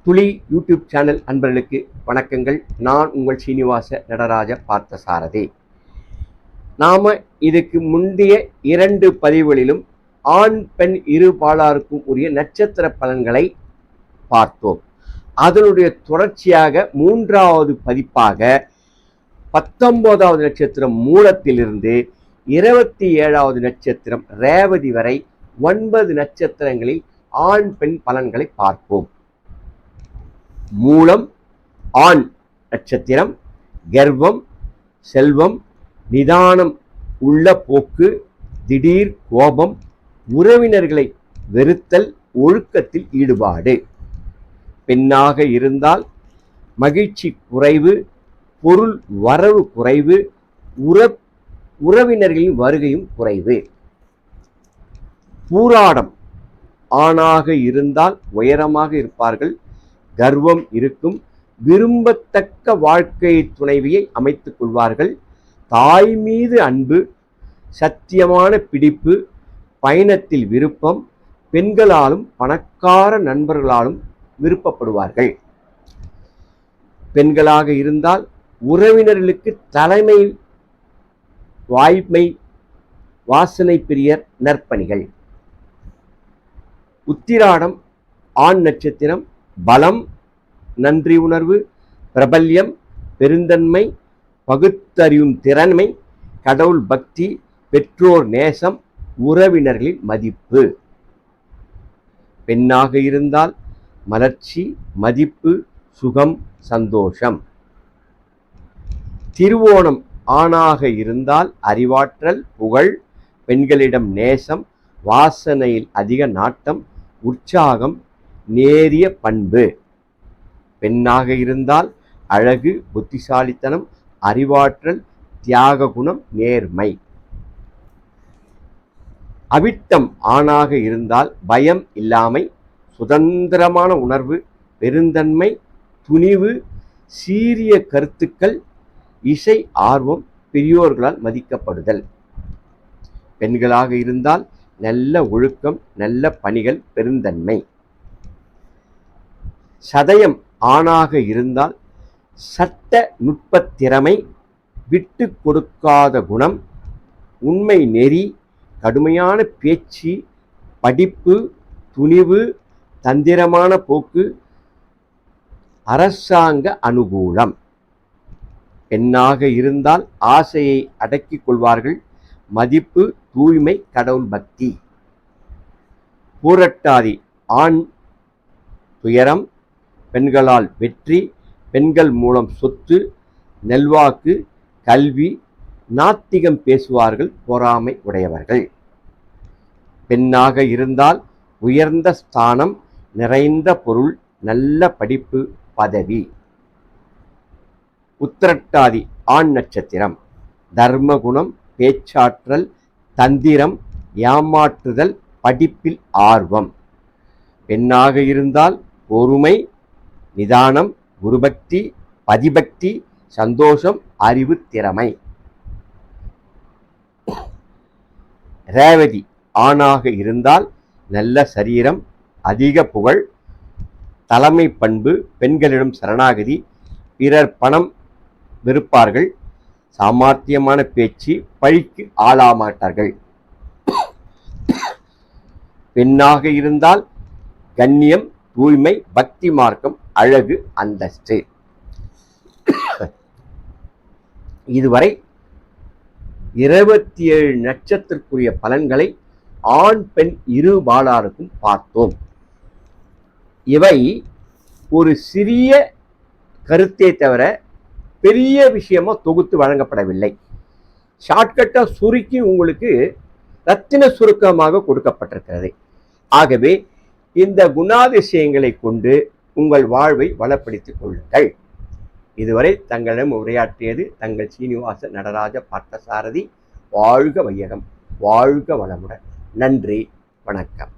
துளி YouTube channel அன்பர்களுக்கு வணக்கங்கள். நான் உங்கள் சீனிவாச நடராஜ பார்த்தசாரதி. நாம் இதுக்கு முந்தைய 2 பதிவுகளிலும் ஆண் பெண் இரு பாலாருக்கும் உரிய நட்சத்திர பலன்களை பார்த்தோம். அதனுடைய தொடர்ச்சியாக 3வது பதிப்பாக 19வது நட்சத்திரம் மூலத்திலிருந்து 27வது நட்சத்திரம் ரேவதி வரை 9 நட்சத்திரங்களில் ஆண் பெண் பலன்களை பார்ப்போம். மூலம் ஆண் நட்சத்திரம், கர்வம், செல்வம், நிதானம் உள்ள போக்கு, திடீர் கோபம், உறவினர்களை வெறுத்தல், ஒழுக்கத்தில் ஈடுபாடு. பெண்ணாக இருந்தால் மகிழ்ச்சி குறைவு, பொருள் வரவு குறைவு, உறவினர்களின் வருகையும் குறைவு. பூராடம் ஆணாக இருந்தால் உயரமாக இருப்பார்கள், கர்வம் இருக்கும், விரும்பத்தக்க வாழ்க்கை துணைவியை அமைத்துக் கொள்வார்கள், தாய் மீது அன்பு, சத்தியமான பிடிப்பு, பயணத்தில் விருப்பம், பெண்களாலும் பணக்கார நண்பர்களாலும் விருப்பப்படுவார்கள். பெண்களாக இருந்தால் உறவினர்களுக்கு தலைமை வாய்மை, வாசனை பிரியர், நற்பணிகள். உத்திராடம் ஆண் நட்சத்திரம், பலம், நன்றி உணர்வு, பிரபல்யம், பெருந்தன்மை, பகுத்தறியும் திறன்மை, கடவுள் பக்தி, பெற்றோர் நேசம், உறவினர்களின் மதிப்பு. பெண்ணாக இருந்தால் மலர்ச்சி, மதிப்பு, சுகம், சந்தோஷம். திருவோணம் ஆணாக இருந்தால் அறிவாற்றல், புகழ், பெண்களிடம் நேசம், வாசனையில் அதிக நாட்டம், உற்சாகம், நேரிய பண்பு. பெண்ணாக இருந்தால் அழகு, புத்திசாலித்தனம், அறிவாற்றல், தியாக குணம், நேர்மை. அவிட்டம் ஆணாக இருந்தால் பயம் இல்லாமை, சுதந்திரமான உணர்வு, பெருந்தன்மை, துணிவு, சீரிய கருத்துக்கள், இசை ஆர்வம், பெரியோர்களால் மதிக்கப்படுதல். பெண்களாக இருந்தால் நல்ல ஒழுக்கம், நல்ல பணிகள், பெருந்தன்மை. சதயம் ஆணாக இருந்தால் சட்ட நுட்பத்திறமை, விட்டு கொடுக்காத குணம், உண்மை நெறி, கடுமையான பேச்சு, படிப்பு, துணிவு, தந்திரமான போக்கு, அரசாங்க அனுகூலம். பெண்ணாக இருந்தால் ஆசையை அடக்கிக் கொள்வார்கள், மதிப்பு, தூய்மை, கடவுள் பக்தி. பூரட்டாதி ஆண் துயரம், பெண்களால் வெற்றி, பெண்கள் மூலம் சொத்து, நல்வாக்கு, கல்வி, நாத்திகம் பேசுவார்கள், பொறாமை உடையவர்கள். பெண்ணாக இருந்தால் உயர்ந்த ஸ்தானம், நிறைந்த பொருள், நல்ல படிப்பு, பதவி. உத்திரட்டாதி ஆண் நட்சத்திரம், தர்மகுணம், பேச்சாற்றல், தந்திரம், ஏமாற்றுதல், படிப்பில் ஆர்வம். பெண்ணாக இருந்தால் பொறுமை, நிதானம், குருபக்தி, பதிபக்தி, சந்தோஷம், அறிவு, திறமை. ரேவதி ஆணாக இருந்தால் நல்ல சரீரம், அதிக புகழ், தலைமை பண்பு, பெண்களிடம் சரணாகதி, பிறர் பணம் வெறுப்பார்கள், சாமர்த்தியமான பேச்சு, பழிக்கு ஆளாமாட்டார்கள். பெண்ணாக இருந்தால் கண்ணியம், தூய்மை, பக்தி மார்க்கம், அழகு, அந்தஸ்து. இதுவரை 27 நட்சத்திற்குரிய பலன்களை ஆண் பெண் இரு பாலாருக்கும் பார்த்தோம். இவை ஒரு சிறிய கருத்தை தவிர பெரிய விஷயமா தொகுத்து வழங்கப்படவில்லை. ஷார்ட்கட்டா சுருக்கி உங்களுக்கு ரத்தின சுருக்கமாக கொடுக்கப்பட்டிருக்கிறது. ஆகவே இந்த குணாதிசயங்களை கொண்டு உங்கள் வாழ்வை வளப்படுத்திக் கொள்ளுங்கள். இதுவரை தங்களிடம் உரையாற்றியது தங்கள் சீனிவாச நடராஜ பார்த்தசாரதி. வாழ்க வையகம், வாழ்க வளமுடன். நன்றி, வணக்கம்.